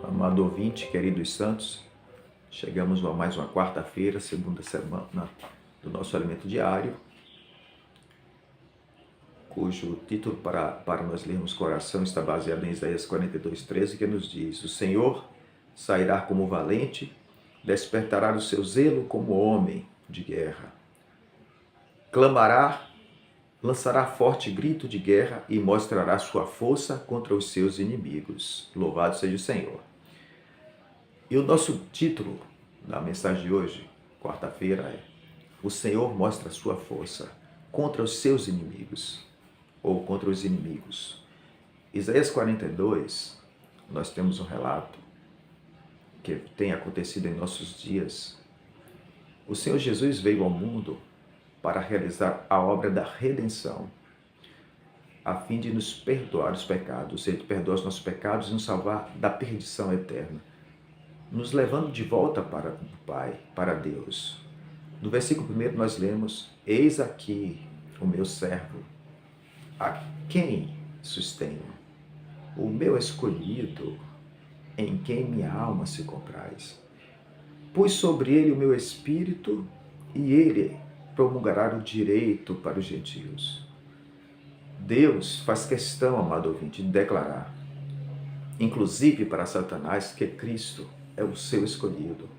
Amado ouvinte, queridos santos, chegamos a mais uma quarta-feira, segunda semana do nosso alimento diário, cujo título para nós lermos coração está baseado em Isaías 42:13, que nos diz: O Senhor sairá como valente, despertará o seu zelo como homem de guerra. Clamará, lançará forte grito de guerra e mostrará sua força contra os seus inimigos. Louvado seja o Senhor. E o nosso título da mensagem de hoje, quarta-feira, é: O Senhor mostra sua força contra os seus inimigos, ou contra os inimigos. Isaías 42, nós temos um relato que tem acontecido em nossos dias. O Senhor Jesus veio ao mundo para realizar a obra da redenção, a fim de nos perdoar os pecados, Ele perdoa os nossos pecados e nos salvar da perdição eterna, nos levando de volta para o Pai, para Deus. No versículo 1 nós lemos: Eis aqui o meu servo, a quem sustenho, o meu escolhido, em quem minha alma se compraz. Pus sobre ele o meu espírito, e ele promulgará o direito para os gentios. Deus faz questão, amado ouvinte, de declarar, inclusive para Satanás, que Cristo é o seu escolhido,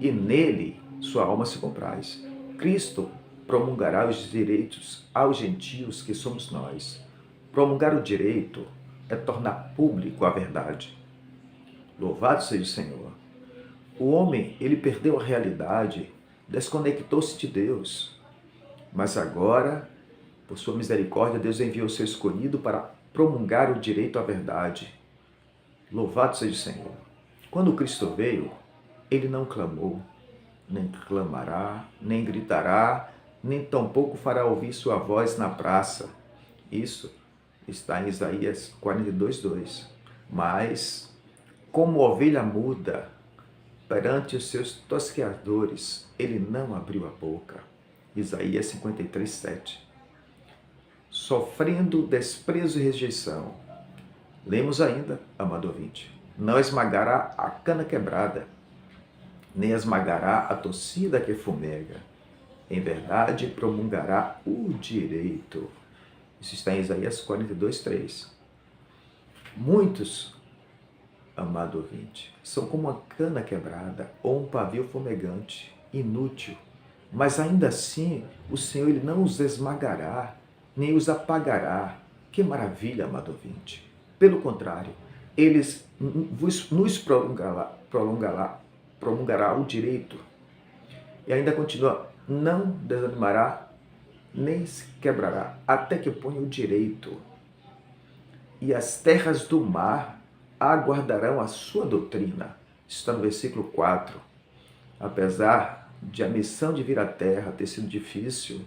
e nele sua alma se compraz. Cristo promulgará os direitos aos gentios, que somos nós. Promulgar o direito é tornar público a verdade. Louvado seja o Senhor. O homem, ele perdeu a realidade, desconectou-se de Deus. Mas agora, por sua misericórdia, Deus enviou o seu escolhido para promulgar o direito à verdade. Louvado seja o Senhor. Quando Cristo veio, ele não clamou, nem clamará, nem gritará, nem tampouco fará ouvir sua voz na praça. Isso está em Isaías 42:2. Mas, como ovelha muda, perante os seus tosqueadores, ele não abriu a boca. Isaías 53:7. Sofrendo desprezo e rejeição. Lemos ainda, amado ouvinte: Não esmagará a cana quebrada, nem esmagará a torcida que fumega. Em verdade, promulgará o direito. Isso está em Isaías 42:3. Muitos, amado ouvinte, são como uma cana quebrada ou um pavio fumegante, inútil. Mas ainda assim, o Senhor ele não os esmagará, nem os apagará. Que maravilha, amado ouvinte. Pelo contrário, eles nos prolongará o direito. E ainda continua: não desanimará, nem se quebrará, até que ponha o direito. E as terras do mar aguardarão a sua doutrina. Está no versículo 4. Apesar de a missão de vir à terra ter sido difícil,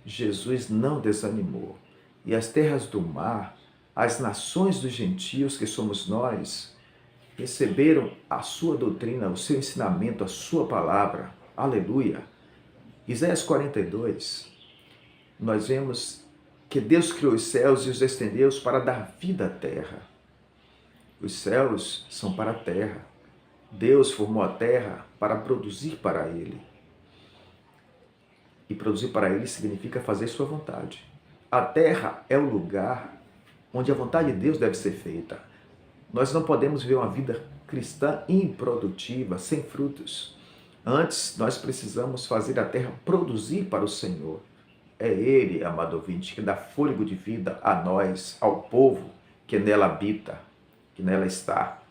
Jesus não desanimou. E as terras do mar, as nações dos gentios, que somos nós, receberam a sua doutrina, o seu ensinamento, a sua palavra. Aleluia! Isaías 42, nós vemos que Deus criou os céus e os estendeu para dar vida à terra. Os céus são para a terra. Deus formou a terra para produzir para Ele. E produzir para Ele significa fazer sua vontade. A terra é o lugar onde a vontade de Deus deve ser feita. Nós não podemos viver uma vida cristã improdutiva, sem frutos. Antes, nós precisamos fazer a terra produzir para o Senhor. É Ele, amado ouvinte, que dá fôlego de vida a nós, ao povo que nela habita, que nela está.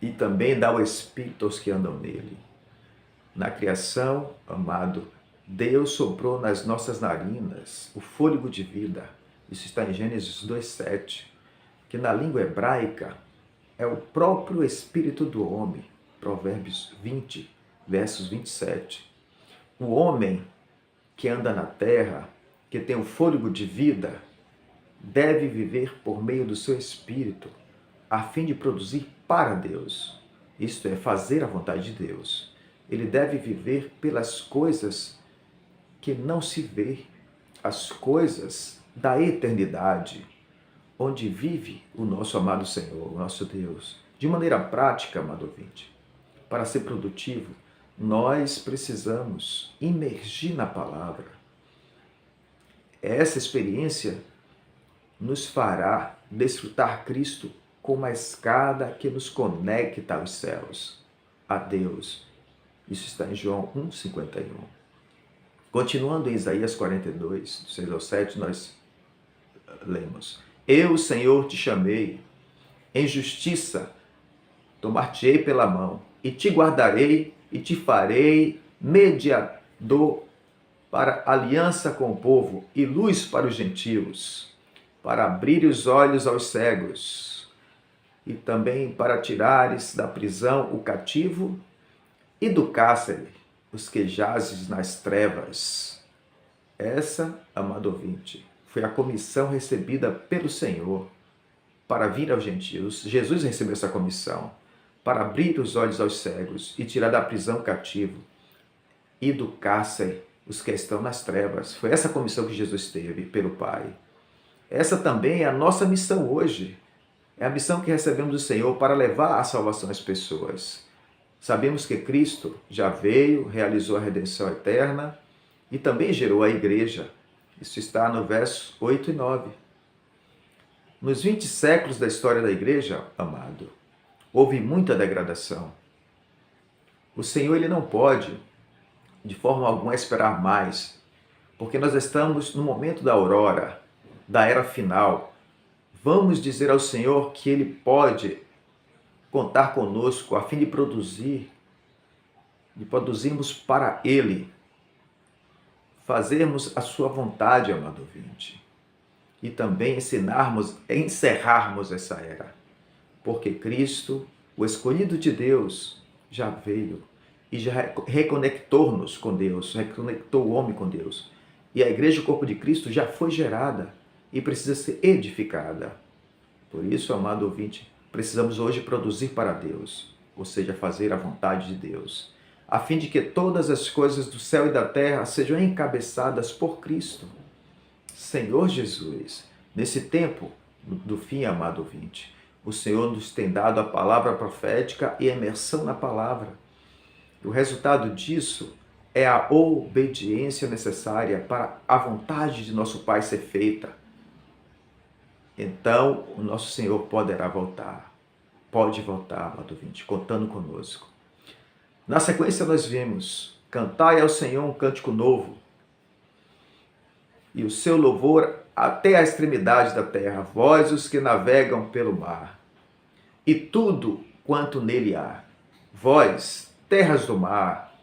E também dá o Espírito aos que andam nele. Na criação, amado, Deus soprou nas nossas narinas o fôlego de vida. Isso está em Gênesis 2:7, que na língua hebraica é o próprio Espírito do homem. Provérbios 20, versos 27. O homem que anda na terra, que tem o fôlego de vida, deve viver por meio do seu Espírito, a fim de produzir para Deus. Isto é, fazer a vontade de Deus. Ele deve viver pelas coisas que não se vê, as coisas da eternidade, onde vive o nosso amado Senhor, o nosso Deus. De maneira prática, amado ouvinte, para ser produtivo, nós precisamos imergir na palavra. Essa experiência nos fará desfrutar Cristo como a escada que nos conecta aos céus, a Deus. Isso está em João 1,51. Continuando em Isaías 42, 6 ao 7, nós lemos: Eu, Senhor, te chamei, em justiça tomar-te-ei pela mão, e te guardarei e te farei mediador para aliança com o povo e luz para os gentios, para abrir os olhos aos cegos, e também para tirares da prisão o cativo e do cárcere os que jazes nas trevas. Essa, amado ouvinte, foi a comissão recebida pelo Senhor para vir aos gentios. Jesus recebeu essa comissão para abrir os olhos aos cegos e tirar da prisão o cativo e do cárcere os que estão nas trevas. Foi essa comissão que Jesus teve pelo Pai. Essa também é a nossa missão hoje. É a missão que recebemos do Senhor para levar a salvação às pessoas. Sabemos que Cristo já veio, realizou a redenção eterna e também gerou a igreja. Isso está no versos 8 e 9. Nos 20 séculos da história da igreja, amado, houve muita degradação. O Senhor ele não pode, de forma alguma, esperar mais, porque nós estamos no momento da aurora, da era final. Vamos dizer ao Senhor que Ele pode contar conosco a fim de produzirmos para Ele, fazermos a sua vontade, amado ouvinte, e também encerrarmos essa era, porque Cristo, o escolhido de Deus, já veio e já reconectou-nos com Deus, reconectou o homem com Deus. E a igreja, o corpo de Cristo, já foi gerada e precisa ser edificada. Por isso, amado ouvinte, precisamos hoje produzir para Deus, ou seja, fazer a vontade de Deus, a fim de que todas as coisas do céu e da terra sejam encabeçadas por Cristo. Senhor Jesus, nesse tempo do fim, amado ouvinte, o Senhor nos tem dado a palavra profética e a imersão na palavra. O resultado disso é a obediência necessária para a vontade de nosso Pai ser feita. Então, o nosso Senhor poderá voltar. Pode voltar, amado ouvinte, contando conosco. Na sequência, nós vimos: cantai ao Senhor um cântico novo, e o seu louvor até a extremidade da terra, vós os que navegam pelo mar, e tudo quanto nele há, vós, terras do mar,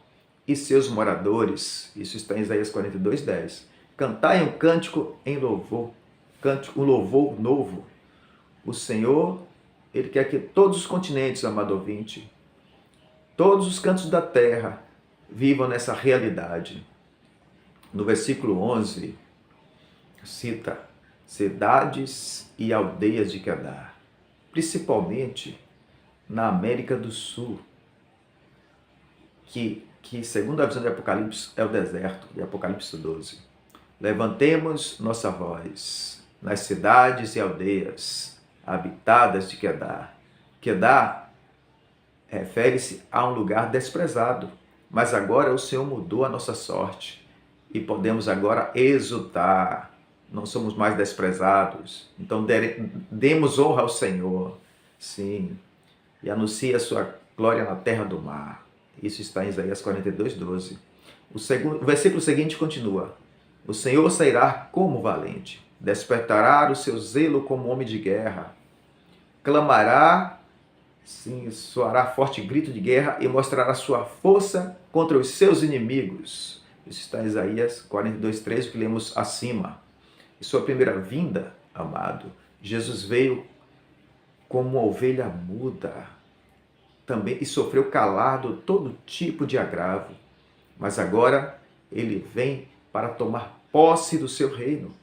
e seus moradores. Isso está em Isaías 42, 10. Cantai um cântico em louvor, um louvor novo. O Senhor, Ele quer que todos os continentes, amado ouvinte, todos os cantos da terra vivam nessa realidade. No versículo 11, cita cidades e aldeias de Quedar, principalmente na América do Sul, que segundo a visão de Apocalipse é o deserto, de Apocalipse 12. Levantemos nossa voz nas cidades e aldeias habitadas de Quedar. Quedar refere-se a um lugar desprezado, mas agora o Senhor mudou a nossa sorte e podemos agora exultar. Não somos mais desprezados, então demos honra ao Senhor, sim, e anuncie a sua glória na terra do mar. Isso está em Isaías 42, 12. O versículo seguinte continua: o Senhor sairá como valente, despertará o seu zelo como homem de guerra, clamará, sim, soará forte grito de guerra e mostrará sua força contra os seus inimigos. Isso está em Isaías 42, 13, que lemos acima. Em sua primeira vinda, amado, Jesus veio como uma ovelha muda, também, e sofreu calado todo tipo de agravo. Mas agora ele vem para tomar posse do seu reino.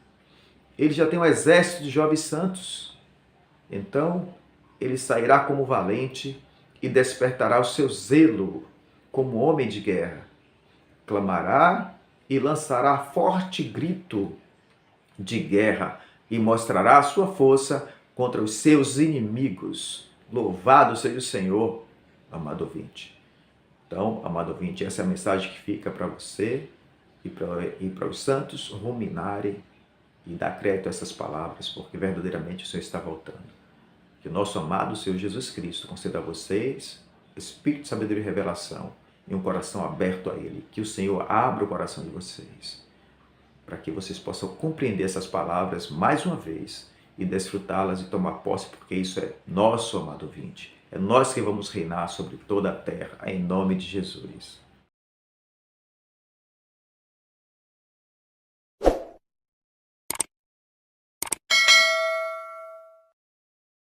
Ele já tem um exército de jovens santos. Então, ele sairá como valente e despertará o seu zelo como homem de guerra. Clamará e lançará forte grito de guerra e mostrará a sua força contra os seus inimigos. Louvado seja o Senhor, amado ouvinte. Então, amado ouvinte, essa é a mensagem que fica para você e para os santos ruminarem e dar crédito a essas palavras, porque verdadeiramente o Senhor está voltando. Que o nosso amado Senhor Jesus Cristo conceda a vocês espírito de sabedoria e revelação e um coração aberto a Ele. Que o Senhor abra o coração de vocês, para que vocês possam compreender essas palavras mais uma vez e desfrutá-las e tomar posse, porque isso é nosso, amado ouvinte. É nós que vamos reinar sobre toda a terra, em nome de Jesus.